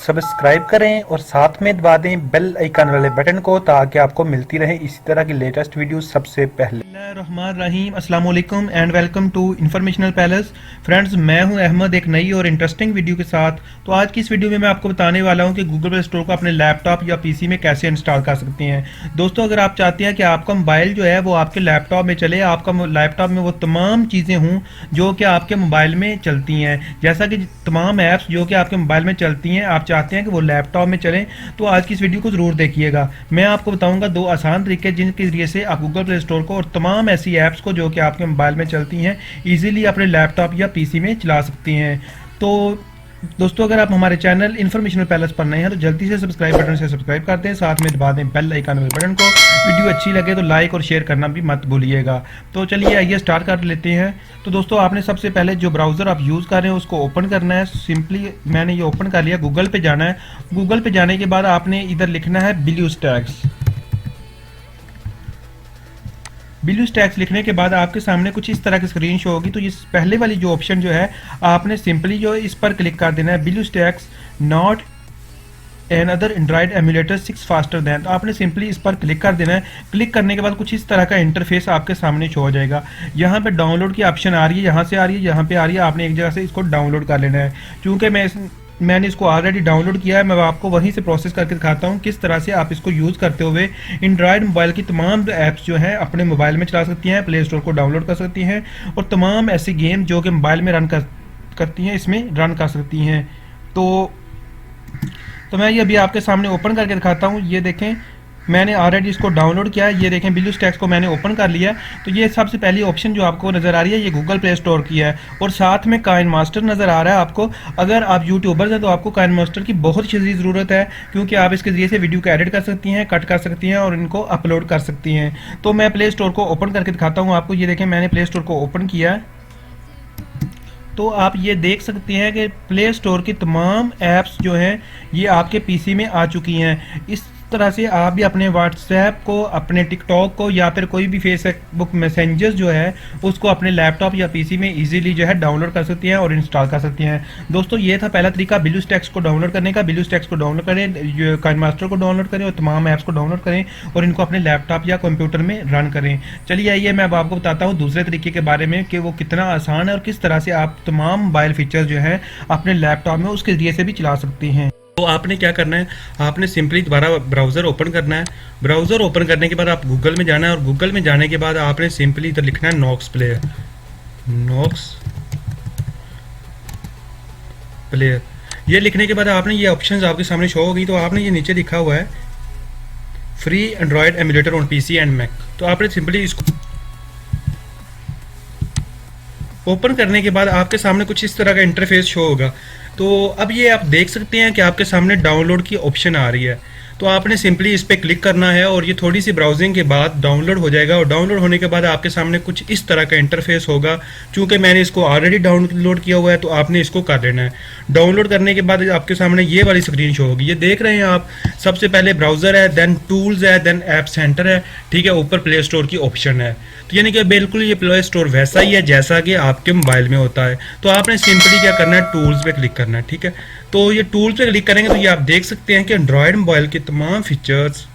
Subscribe करें और साथ में दबा दें बेल आइकन वाले बटन को ताकि आपको मिलती रहे इसी तरह की लेटेस्ट वीडियो सबसे पहले। रहमान अस्सलाम वालेकुम and welcome to informational palace. Friends, मैं हूं अहमद एक नई और इंटरेस्टिंग वीडियो के साथ। तो आज की इस वीडियो में मैं आपको बताने वाला हूं कि गूगल प्ले स्टोर को अपने लैपटॉप या पीसी में कैसे इंस्टॉल कर सकते हैं। दोस्तों, अगर आप चाहते हैं कि आपका मोबाइल जो है वो आपके लैपटॉप में चले, आपका लैपटॉप में वो तमाम चीज़ें हों जो कि आपके मोबाइल में चलती हैं, जैसा कि तमाम ऐप्स जो कि आपके मोबाइल में चलती हैं, आप चाहते हैं कि वो लैपटॉप में चलें, तो आज की इस वीडियो को ज़रूर देखिएगा। मैं आपको बताऊंगा दो आसान तरीके जिनके ज़रिए से आप गूगल प्ले स्टोर को और तमाम ऐसी ऐप्स को जो कि आपके मोबाइल में चलती हैं ईजिली अपने लैपटॉप या पीसी में चला सकती हैं। तो दोस्तों, अगर आप हमारे चैनल इन्फॉर्मेशनल पैलेस पर नए हैं तो जल्दी से सब्सक्राइब बटन से सब्सक्राइब कर दें, साथ में दबा दें बेल आइकन वाले बटन को। वीडियो अच्छी लगे तो लाइक और शेयर करना भी मत भूलिएगा। तो चलिए आइए स्टार्ट कर लेते हैं। तो दोस्तों, आपने सबसे पहले जो ब्राउज़र आप यूज़ कर रहे हैं उसको ओपन करना है। सिंपली मैंने ये ओपन कर लिया। गूगल पे जाना है। गूगल पे जाने के बाद आपने इधर लिखना है ब्लूस्टैक्स। ब्लूस्टैक्स लिखने के बाद आपके सामने कुछ इस तरह की स्क्रीन शो होगी। तो इस पहले वाली जो ऑप्शन जो है आपने सिंपली जो इस पर क्लिक कर देना है, BlueStacks not an other Android emulator 6 faster than. तो आपने सिंपली इस पर क्लिक कर देना है। क्लिक करने के बाद कुछ इस तरह का इंटरफेस आपके सामने शो हो जाएगा। यहाँ पे डाउनलोड की ऑप्शन आ रही है, यहाँ से आ रही है, यहाँ पे आ रही है। आपने एक जगह से इसको डाउनलोड कर लेना है। चूँकि मैंने इसको ऑलरेडी डाउनलोड किया है, मैं आपको वहीं से प्रोसेस करके दिखाता हूँ किस तरह से आप इसको यूज़ करते हुए एंड्रॉयड मोबाइल की तमाम ऐप्स जो हैं अपने मोबाइल में चला सकती हैं, प्ले स्टोर को डाउनलोड कर सकती हैं और तमाम ऐसी गेम जो कि मोबाइल में रन करती हैं इसमें रन कर सकती हैं। तो मैं ये अभी आपके सामने ओपन करके दिखाता हूँ। ये देखें, मैंने ऑलरेडी इसको डाउनलोड किया है। ये देखें, ब्लूस्टैक्स को मैंने ओपन कर लिया है। तो ये सबसे पहली ऑप्शन जो आपको नज़र आ रही है ये गूगल प्ले स्टोर की है और साथ में काइन मास्टर नज़र आ रहा है आपको। अगर आप यूट्यूबर्स हैं तो आपको काइन मास्टर की बहुत ज़्यादा ज़रूरत है, क्योंकि आप इसके ज़रिए से वीडियो को एडिट कर सकती हैं, कट कर सकती हैं और इनको अपलोड कर सकती हैं। तो मैं प्ले स्टोर को ओपन करके दिखाता हूँ आपको। ये देखें, मैंने प्ले स्टोर को ओपन किया है। तो आप ये देख सकते हैं कि प्ले स्टोर की तमाम ऐप्स जो हैं ये आपके पीसी में आ चुकी हैं। इस तरह से आप भी अपने व्हाट्सएप को, अपने टिकटॉक को या फिर कोई भी फेसबुक मैसेंजर्स जो है उसको अपने लैपटॉप या पीसी में इजीली जो है डाउनलोड कर सकती हैं और इंस्टॉल कर सकती हैं। दोस्तों, ये था पहला तरीका ब्लूस्टैक्स को डाउनलोड करने का। ब्लूस्टैक्स को डाउनलोड करें, काइन मास्टर को डाउनलोड करें और तमाम ऐप्स को डाउनलोड करें और इनको अपने लैपटॉप या कंप्यूटर में रन करें। चलिए आइए मैं अब आपको बताता हूँ दूसरे तरीके के बारे में कि वो कितना आसान है और किस तरह से आप तमाम मोबाइल फीचर्स जो है अपने लैपटॉप में उसके जरिए से भी चला सकते हैं। तो आपने क्या करना है, आपने सिंपली दोबारा ब्राउज़र ओपन करना है। ब्राउज़र ओपन करने के बाद आप गूगल में जाना है और गूगल में जाने के बाद आपने सिंपली इधर लिखना है नॉक्स प्लेयर। ये लिखने के बाद आपने ये ऑप्शंस आपके सामने शो होगी। तो आपने ये नीचे लिखा हुआ है free android emulator on PC and Mac. तो आपने सिंपली इसको ओपन करने के बाद आपके सामने कुछ इस तरह का इंटरफेस शो होगा। तो अब ये आप देख सकते हैं कि आपके सामने डाउनलोड की ऑप्शन आ रही है। तो आपने सिंपली इस पर क्लिक करना है और ये थोड़ी सी ब्राउजिंग के बाद डाउनलोड हो जाएगा और डाउनलोड होने के बाद आपके सामने कुछ इस तरह का इंटरफेस होगा। चूंकि मैंने इसको ऑलरेडी डाउनलोड किया हुआ है तो आपने इसको कर लेना है। डाउनलोड करने के बाद आपके सामने ये वाली स्क्रीन शो होगी। ये देख रहे हैं आप, सबसे पहले ब्राउज़र है, देन टूल्स है, देन ऐप सेंटर है, ठीक है, ऊपर प्ले स्टोर की ऑप्शन है। तो यानी कि बिल्कुल ये प्ले स्टोर वैसा ही है जैसा कि आपके मोबाइल में होता है। तो आपने सिंपली क्या करना है, टूल्स पे क्लिक करना है, ठीक है। तो ये टूल्स पे क्लिक करेंगे तो ये आप देख सकते हैं कि एंड्रॉयड मोबाइल के तमाम features,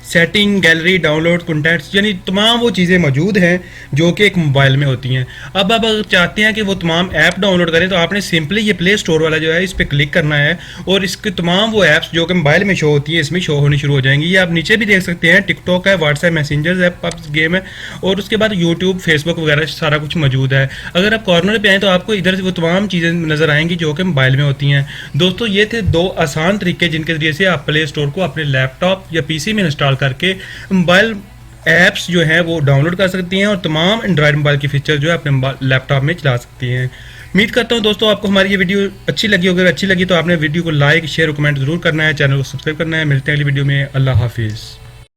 setting, gallery, download, contacts, यानी तमाम वो चीज़ें मौजूद हैं जो कि एक मोबाइल में होती हैं। अब आप अगर चाहते हैं कि वो तमाम ऐप डाउनलोड करें तो आपने सिंपली ये प्ले स्टोर वाला जो है इस पर क्लिक करना है और इसके तमाम वो ऐप्स जो कि मोबाइल में शो होती हैं इसमें शो होनी शुरू हो जाएंगी। ये आप नीचे भी देख सकते हैं, टिकटॉक है, व्हाट्सएप मैसेंजर्स है, पब्स गेम है और उसके बाद यूट्यूब, फेसबुक वगैरह सारा कुछ मौजूद है। अगर आप कॉर्नर पर आएँ तो आपको इधर से वो तमाम चीज़ें नज़र आएंगी जो कि मोबाइल में होती हैं। दोस्तों, ये थे दो आसान तरीके जिनके ज़रिए से आप प्ले स्टोर को अपने लैपटॉप या पीसी में इंस्टॉल करके मोबाइल ऐप्स जो है वो डाउनलोड कर सकती हैं और तमाम एंड्रॉयड मोबाइल की फीचर जो है अपने लैपटॉप में चला सकती हैं। उम्मीद करता हूं दोस्तों आपको हमारी ये वीडियो अच्छी लगी। अगर अच्छी लगी तो आपने वीडियो को लाइक, शेयर और कमेंट जरूर करना है, चैनल को सब्सक्राइब करना है। मिलते हैं अगली वीडियो में। अल्लाह हाफिज़।